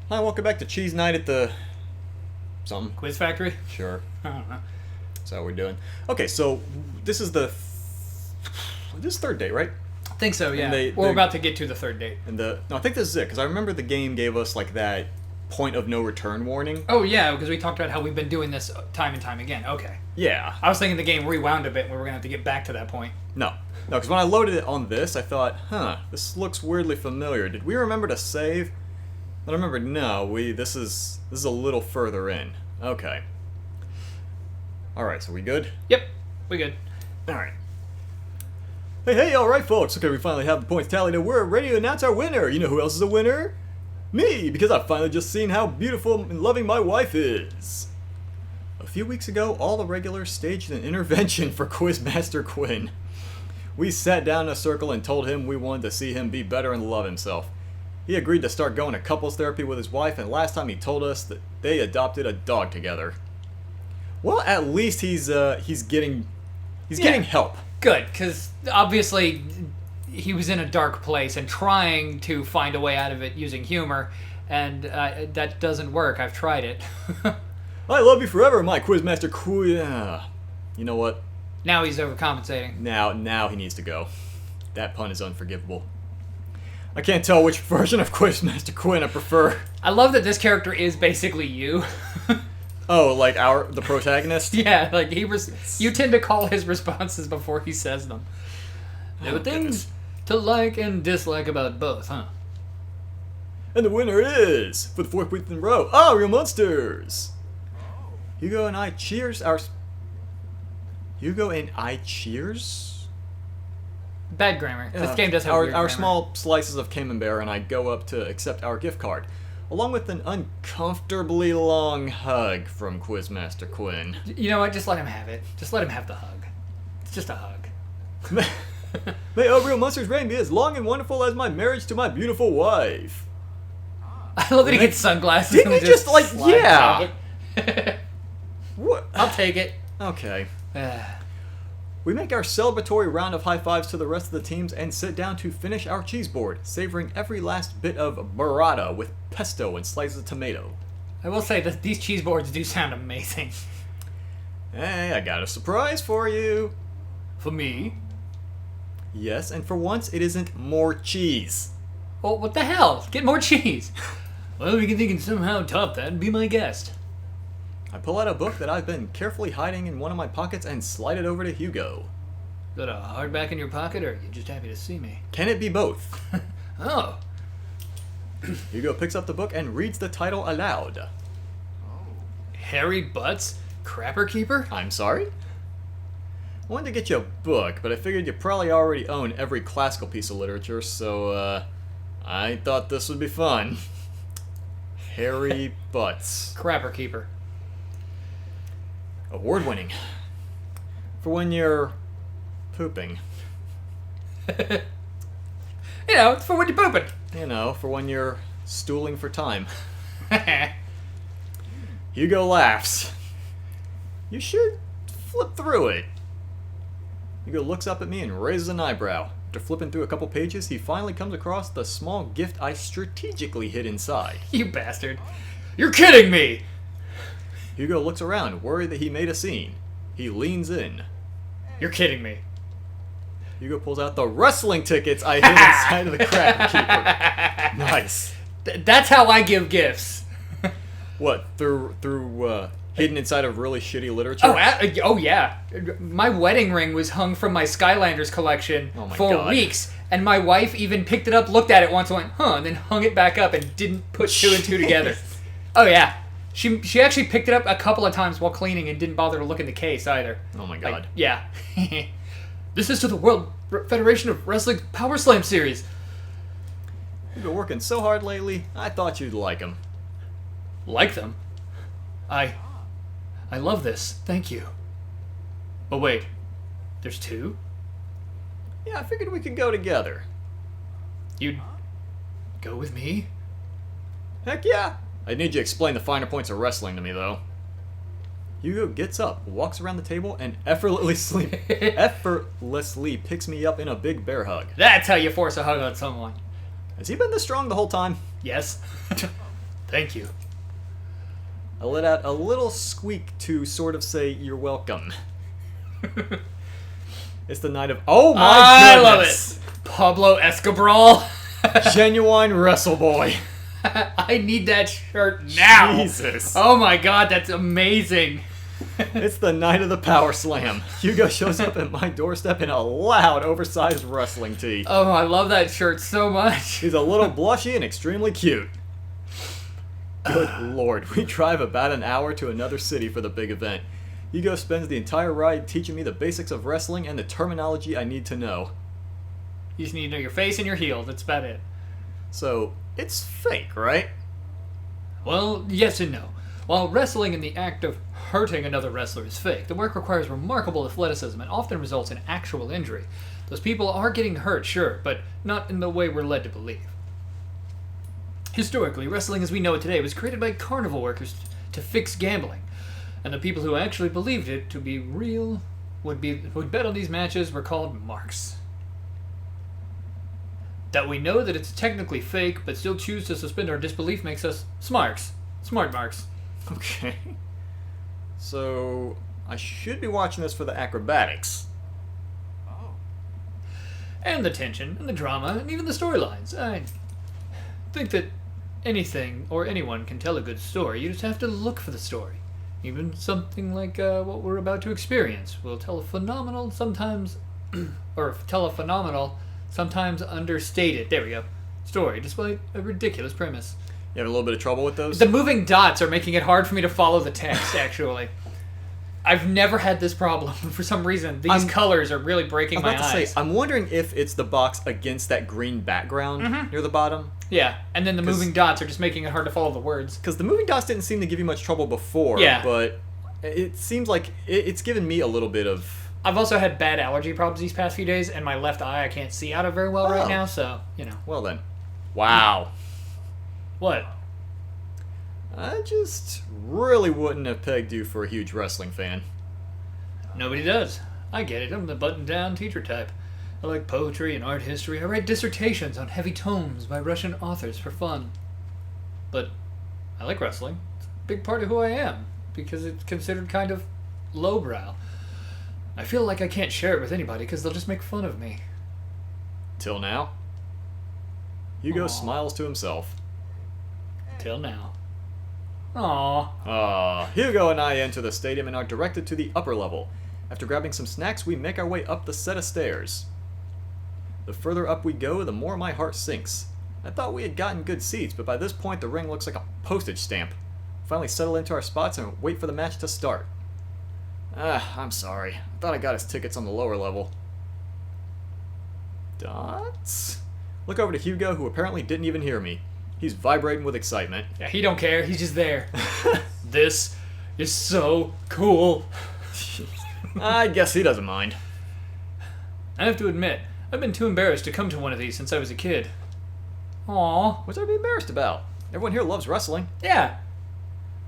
Hi, welcome back to Cheese Night at the... something. Quiz Factory? Sure. I don't know. That's how we're doing. Okay, so this is the... This is third date, right? I think so, yeah. They- We're about to get to the third date. And no, I think this is it, because I remember the game gave us, like, that point of no return warning. Oh, yeah, because we talked about how we've been doing this time and time again. Okay. Yeah. I was thinking the game rewound a bit and we were going to have to get back to that point. No, because when I loaded it on this, I thought, this looks weirdly familiar. Did we remember to save? But I remember, no, this is a little further in. Okay. Alright, so we good? Yep, we good. Alright. Hey, alright folks. Okay, we finally have the points tallied and we're ready to announce our winner. You know who else is a winner? Me, because I've finally just seen how beautiful and loving my wife is. A few weeks ago, all the regulars staged an intervention for Quizmaster Quinn. We sat down in a circle and told him we wanted to see him be better and love himself. He agreed to start going to couples therapy with his wife, and last time he told us that they adopted a dog together. Well, at least he's getting help. Good, because obviously he was in a dark place and trying to find a way out of it using humor, and that doesn't work. I've tried it. I love you forever, my Quizmaster Quinn. You know what? Now he's overcompensating. Now he needs to go. That pun is unforgivable. I can't tell which version of Quizmaster Quinn I prefer. I love that this character is basically you. Oh, like the protagonist? Yeah, like you tend to call his responses before he says them. There were things to like and dislike about both, huh? And the winner is, for the fourth week in a row, Real Monsters! Hugo and I cheers Bad grammar. This game does have weird our grammar. small slices of camembert, and I go up to accept our gift card, along with an uncomfortably long hug from Quizmaster Quinn. You know what? Just let him have it. Just let him have the hug. It's just a hug. May Real Monsters reign be as long and wonderful as my marriage to my beautiful wife. I love that he gets sunglasses. Didn't and he just like, slides yeah. out. What? I'll take it. Okay. We make our celebratory round of high fives to the rest of the teams and sit down to finish our cheese board, savoring every last bit of burrata with pesto and slices of tomato. I will say that these cheese boards do sound amazing. Hey, I got a surprise for you. For me? Yes, and for once, it isn't more cheese. Well, what the hell? Get more cheese. Well, we can somehow top that and be my guest. I pull out a book that I've been carefully hiding in one of my pockets and slide it over to Hugo. Is that a hardback in your pocket, or are you just happy to see me? Can it be both? Oh. Hugo picks up the book and reads the title aloud. Harry Butts? Crapper Keeper? I'm sorry? I wanted to get you a book, but I figured you probably already own every classical piece of literature, so, I thought this would be fun. Harry Butts. Crapper Keeper. Award-winning. For when you're pooping. You know, it's for when you're pooping. You know, for when you're stooling for time. Hugo laughs. You should flip through it. Hugo looks up at me and raises an eyebrow. After flipping through a couple pages, he finally comes across the small gift I strategically hid inside. You bastard. You're kidding me! Hugo looks around, worried that he made a scene. He leans in. You're kidding me. Hugo pulls out the wrestling tickets I hid inside of the Crapper Keeper. Nice. That's how I give gifts. What, through hidden inside of really shitty literature? Oh yeah. My wedding ring was hung from my Skylanders collection for God. weeks, and my wife even picked it up, looked at it once, and went, huh, and then hung it back up and didn't put two and two together. Oh yeah. She actually picked it up a couple of times while cleaning and didn't bother to look in the case either. Oh my God. Like, yeah. This is to the World Federation of Wrestling Power Slam Series. You've been working so hard lately, I thought you'd like them. Like them? I love this. Thank you. Oh wait. There's two? Yeah, I figured we could go together. You'd go with me? Heck yeah. I need you to explain the finer points of wrestling to me, though. Hugo gets up, walks around the table, and effortlessly picks me up in a big bear hug. That's how you force a hug on someone. Has he been this strong the whole time? Yes. Thank you. I let out a little squeak to sort of say you're welcome. It's the night of... Oh my I goodness! love it. Pablo Escobar. Genuine Wrestle Boy. I need that shirt now. Jesus. Oh my god, that's amazing. It's the night of the Power Slam. Hugo shows up at my doorstep in a loud, oversized wrestling tee. Oh, I love that shirt so much. He's a little blushy and extremely cute. Good lord, we drive about an hour to another city for the big event. Hugo spends the entire ride teaching me the basics of wrestling and the terminology I need to know. You just need to know your face and your heel. That's about it. So, it's fake, right? Well, yes and no. While wrestling in the act of hurting another wrestler is fake, the work requires remarkable athleticism and often results in actual injury. Those people are getting hurt, sure, but not in the way we're led to believe. Historically, wrestling as we know it today was created by carnival workers to fix gambling, and the people who actually believed it to be real would bet on these matches were called marks. That we know that it's technically fake, but still choose to suspend our disbelief makes us smarks. Smart marks. Okay. So, I should be watching this for the acrobatics. Oh. And the tension, and the drama, and even the storylines. I think that anything or anyone can tell a good story. You just have to look for the story. Even something like what we're about to experience will tell a phenomenal, sometimes understated, there we go, story, despite a ridiculous premise. You have a little bit of trouble with those? The moving dots are making it hard for me to follow the text, actually. I've never had this problem. For some reason, these colors are really breaking my eyes. I'm wondering if it's the box against that green background near the bottom. Yeah, and then the moving dots are just making it hard to follow the words. Because the moving dots didn't seem to give you much trouble before, but it seems like it's given me a little bit of... I've also had bad allergy problems these past few days, and my left eye I can't see out of very well right now, so, you know. Well then. Wow. What? I just really wouldn't have pegged you for a huge wrestling fan. Nobody does. I get it. I'm the button-down teacher type. I like poetry and art history. I write dissertations on heavy tomes by Russian authors for fun. But I like wrestling. It's a big part of who I am, because it's considered kind of lowbrow. I feel like I can't share it with anybody because they'll just make fun of me. Till now. Hugo smiles to himself. Till now. Aww. Hugo and I enter the stadium and are directed to the upper level. After grabbing some snacks, we make our way up the set of stairs. The further up we go, the more my heart sinks. I thought we had gotten good seats, but by this point the ring looks like a postage stamp. We finally settle into our spots and wait for the match to start. I'm sorry. I thought I got his tickets on the lower level. Dots? Look over to Hugo, who apparently didn't even hear me. He's vibrating with excitement. Yeah, he don't care. He's just there. This is so cool. I guess he doesn't mind. I have to admit, I've been too embarrassed to come to one of these since I was a kid. Aww. What's there to be embarrassed about? Everyone here loves wrestling. Yeah.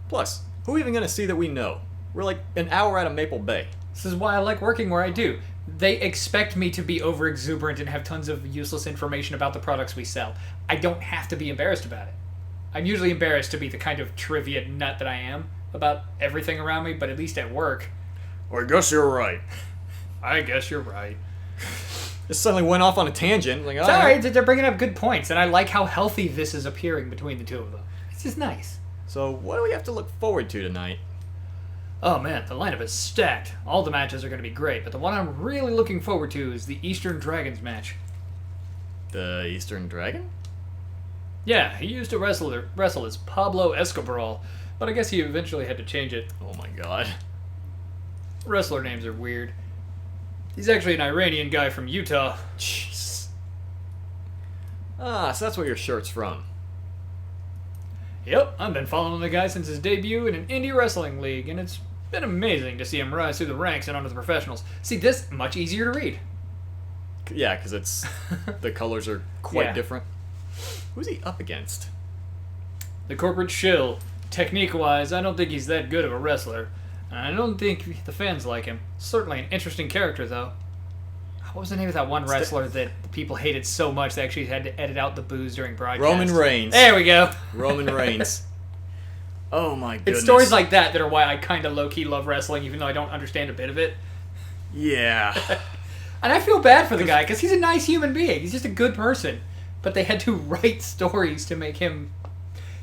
Plus, who are we even going to see that we know? We're like an hour out of Maple Bay. This is why I like working where I do. They expect me to be over-exuberant and have tons of useless information about the products we sell. I don't have to be embarrassed about it. I'm usually embarrassed to be the kind of trivia nut that I am about everything around me, but at least at work. I guess you're right. I guess you're right. This suddenly went off on a tangent. Like, sorry, they're bringing up good points, and I like how healthy this is appearing between the two of them. It's just nice. So, what do we have to look forward to tonight? Oh man, the lineup is stacked. All the matches are going to be great, but the one I'm really looking forward to is the Eastern Dragons match. The Eastern Dragon? Yeah, he used to wrestle as Pablo Escobar, but I guess he eventually had to change it. Oh my god. Wrestler names are weird. He's actually an Iranian guy from Utah. Jeez. So that's what your shirt's from. Yep, I've been following the guy since his debut in an indie wrestling league, and it's been amazing to see him rise through the ranks and onto the professionals. See, this much easier to read. Yeah, because it's the colors are quite different. Who's he up against? The corporate shill. Technique-wise, I don't think he's that good of a wrestler. And I don't think the fans like him. Certainly an interesting character, though. What was the name of that one wrestler that the people hated so much they actually had to edit out the boos during broadcast? Roman Reigns. There we go. Roman Reigns. Oh my goodness. It's stories like that are why I kind of low-key love wrestling, even though I don't understand a bit of it. Yeah. And I feel bad for the guy, because he's a nice human being. He's just a good person. But they had to write stories to make him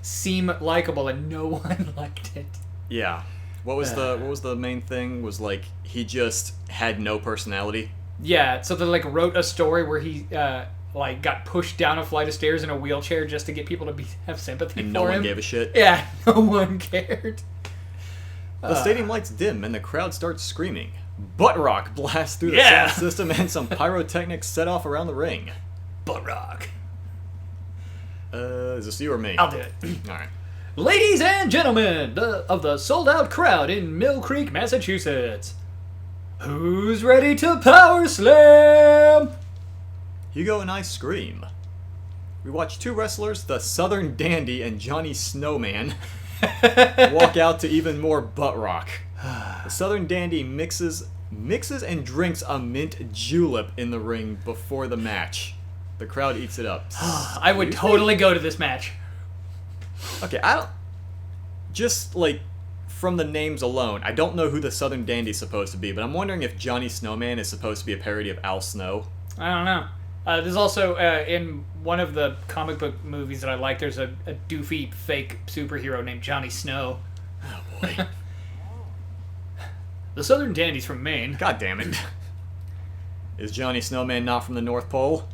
seem likable, and no one liked it. Yeah. What was the main thing? Was like he just had no personality. Yeah, so they like wrote a story where he like got pushed down a flight of stairs in a wheelchair just to get people to have sympathy And for no him. one gave a shit. Yeah, no one cared. The stadium lights dim and the crowd starts screaming. Butt rock blasts through the Yeah. sound system and some pyrotechnics set off around the ring. Butt rock. Is this you or me? I'll do it. Alright. Ladies and gentlemen of the sold-out crowd in Mill Creek, Massachusetts, who's ready to power slam? Hugo and I scream. We watch two wrestlers, the Southern Dandy and Johnny Snowman, walk out to even more butt rock. The Southern Dandy mixes and drinks a mint julep in the ring before the match. The crowd eats it up. I would totally go to this match. Okay, I don't... Just, like, from the names alone, I don't know who the Southern Dandy's supposed to be, but I'm wondering if Johnny Snowman is supposed to be a parody of Al Snow. I don't know. There's also, in one of the comic book movies that I like, there's a doofy fake superhero named Johnny Snow. Oh, boy. The Southern Dandy's from Maine. God damn it. Is Johnny Snowman not from the North Pole?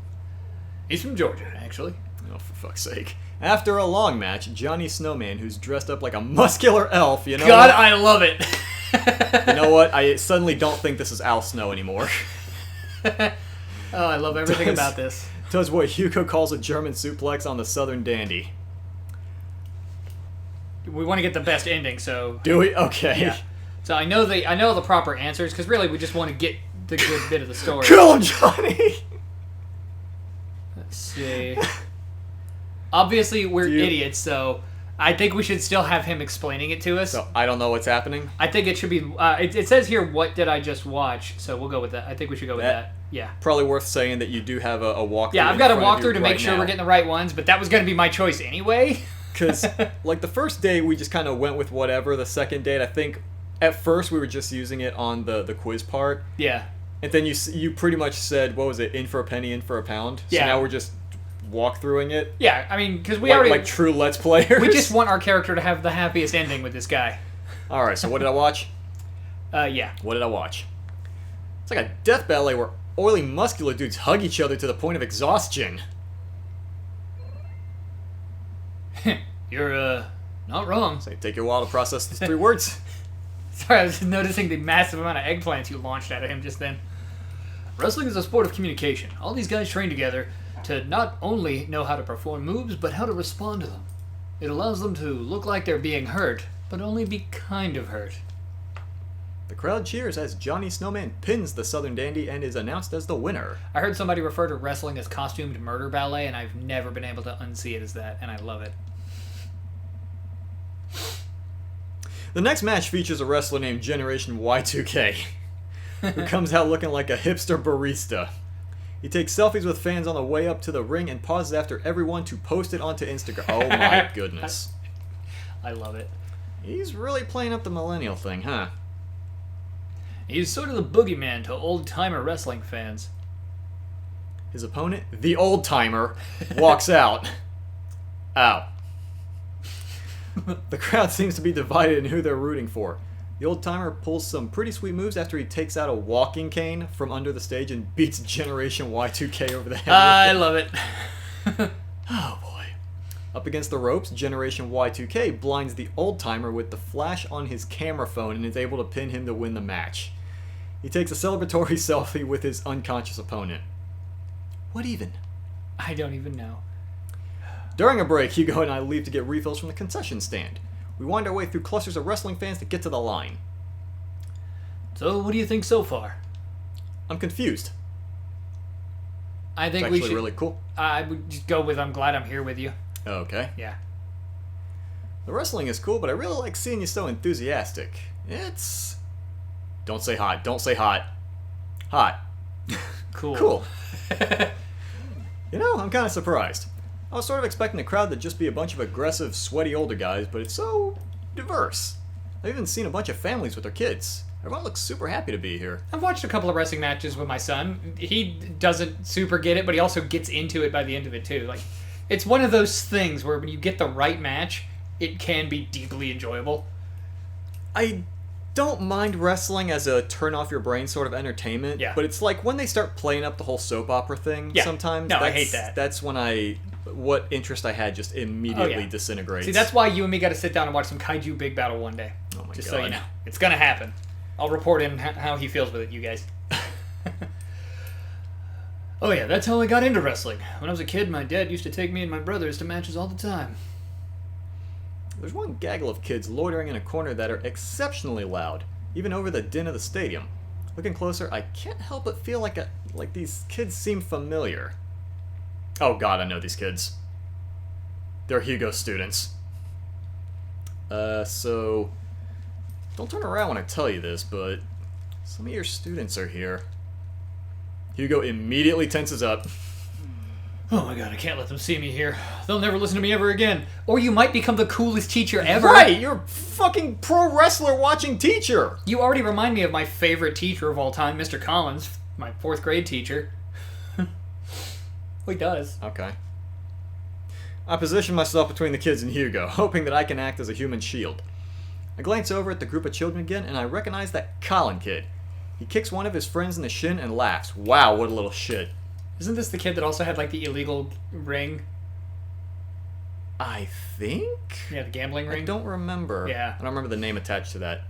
He's from Georgia, actually. Oh, for fuck's sake. After a long match, Johnny Snowman, who's dressed up like a muscular elf, you know God, what? I love it. You know what? I suddenly don't think this is Al Snow anymore. Oh, I love everything about this. Does what Hugo calls a German suplex on the Southern Dandy. We want to get the best ending, so... Do we? Okay. Yeah. So I know the proper answers, because really we just want to get the good bit of the story. Kill him, Johnny! Let's see. Obviously, we're idiots, so I think we should still have him explaining it to us. So, I don't know what's happening? I think it should be... it says here, what did I just watch? So we'll go with that. I think we should go with that. Yeah. Probably worth saying that you do have a walkthrough. Yeah, I've got a walkthrough to make right sure now. we're getting the right ones, but that was going to be my choice anyway. Because, like, the first day, we just kind of went with whatever. The second date, I think, at first, we were just using it on the quiz part. Yeah. And then you pretty much said, what was it, in for a penny, in for a pound? So Yeah. now we're just walkthroughing it. Yeah, I mean, because we like, already... like true Let's Players. We just want our character to have the happiest ending with this guy. Alright, so what did I watch? Yeah. What did I watch? It's like a death ballet where oily, muscular dudes hug each other to the point of exhaustion. You're, not wrong. So take you a while to process those 3 words. Sorry, I was just noticing the massive amount of eggplants you launched out of him just then. Wrestling is a sport of communication. All these guys train together to not only know how to perform moves, but how to respond to them. It allows them to look like they're being hurt, but only be kind of hurt. The crowd cheers as Johnny Snowman pins the Southern Dandy and is announced as the winner. I heard somebody refer to wrestling as costumed murder ballet, and I've never been able to unsee it as that, and I love it. The next match features a wrestler named Generation Y2K, who comes out looking like a hipster barista. He takes selfies with fans on the way up to the ring and pauses after everyone to post it onto Instagram. Oh my goodness. I love it. He's really playing up the millennial thing, huh? He's sort of the boogeyman to old-timer wrestling fans. His opponent, the old timer, walks out. Ow. The crowd seems to be divided in who they're rooting for. The old timer pulls some pretty sweet moves after he takes out a walking cane from under the stage and beats Generation Y2K over the head. I with it. love it. Oh boy. Up against the ropes, Generation Y2K blinds the old timer with the flash on his camera phone and is able to pin him to win the match. He takes a celebratory selfie with his unconscious opponent. What even? I don't even know. During a break, Hugo and I leave to get refills from the concession stand. We wind our way through clusters of wrestling fans to get to the line. So, what do you think so far? I'm confused. I It's think actually we should... really cool. I would just go with I'm glad I'm here with you. Okay. Yeah. The wrestling is cool, but I really like seeing you so enthusiastic. It's... Don't say hot. Don't say hot. Hot. Cool. Cool. You know, I'm kind of surprised. I was sort of expecting the crowd to just be a bunch of aggressive, sweaty older guys, but it's so diverse. I've even seen a bunch of families with their kids. Everyone looks super happy to be here. I've watched a couple of wrestling matches with my son. He doesn't super get it, but he also gets into it by the end of it too. Like, it's one of those things where when you get the right match, it can be deeply enjoyable. I don't mind wrestling as a turn off your brain sort of entertainment. Yeah. But it's like when they start playing up the whole soap opera thing Yeah. sometimes. No, I hate that. That's when what interest I had just immediately disintegrates. See, that's why you and me got to sit down and watch some Kaiju Big Battle one day. Oh my Just God. so you know. It's going to happen. I'll report in how he feels with it, you guys. Oh yeah, that's how I got into wrestling. When I was a kid, my dad used to take me and my brothers to matches all the time. There's one gaggle of kids loitering in a corner that are exceptionally loud, even over the din of the stadium. Looking closer, I can't help but feel like these kids seem familiar. Oh God, I know these kids. They're Hugo students. So don't turn around when I tell you this, but some of your students are here. Hugo immediately tenses up. Oh my god, I can't let them see me here. They'll never listen to me ever again. Or you might become the coolest teacher ever. Right, you're a fucking pro wrestler watching teacher. You already remind me of my favorite teacher of all time, Mr. Collins, my 4th grade teacher. Well, he does. Okay. I position myself between the kids and Hugo, hoping that I can act as a human shield. I glance over at the group of children again, and I recognize that Colin kid. He kicks one of his friends in the shin and laughs. Wow, what a little shit. Isn't this the kid that also had, like, the illegal ring? I think? Yeah, the gambling ring? I don't remember. Yeah. I don't remember the name attached to that.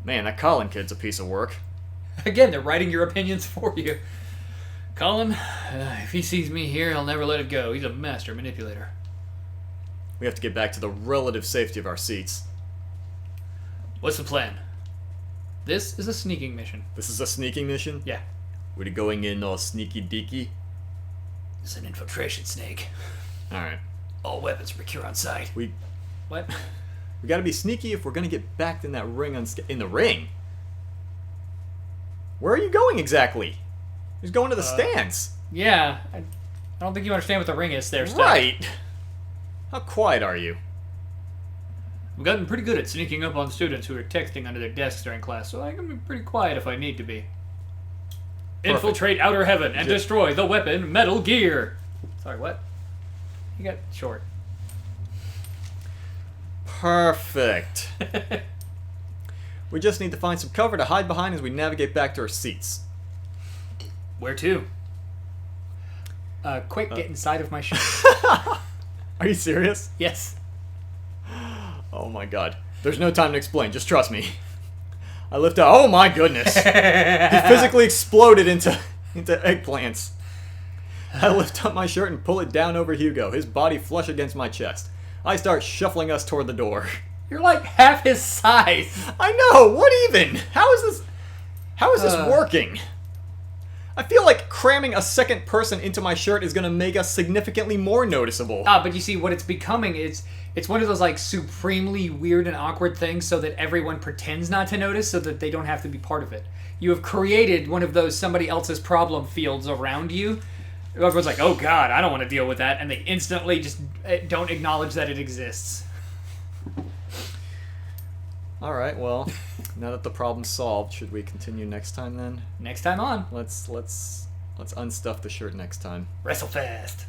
Man, that Colin kid's a piece of work. Again, they're writing your opinions for you. Colin, if he sees me here, he'll never let it go. He's a master manipulator. We have to get back to the relative safety of our seats. What's the plan? This is a sneaking mission. This is a sneaking mission? Yeah. We're going in all sneaky deaky? It's an infiltration snake. Alright. All weapons procure on site. What? We gotta be sneaky if we're gonna get back in that ring in the ring? Where are you going exactly? He's going to the stands. Yeah. I don't think you understand what the ring is there, Steph. Right. How quiet are you? I've gotten pretty good at sneaking up on students who are texting under their desks during class, so I can be pretty quiet if I need to be. Perfect. Infiltrate outer heaven and destroy the weapon Metal Gear. Sorry, what? You got short. Perfect. We just need to find some cover to hide behind as we navigate back to our seats. Where to? Quick, get inside of my shirt. Are you serious? Yes. Oh my god. There's no time to explain, just trust me. I lift up. Oh my goodness. He physically exploded into eggplants. I lift up my shirt and pull it down over Hugo, his body flush against my chest. I start shuffling us toward the door. You're like half his size. I know, what even? How is this working? I feel like cramming a second person into my shirt is gonna make us significantly more noticeable. But you see, what it's becoming is, it's one of those, like, supremely weird and awkward things so that everyone pretends not to notice so that they don't have to be part of it. You have created one of those somebody else's problem fields around you. Everyone's like, oh god, I don't want to deal with that, and they instantly just don't acknowledge that it exists. Alright, well, now that the problem's solved, should we continue next time then? Next time on, Let's unstuff the shirt next time. wrestle fast.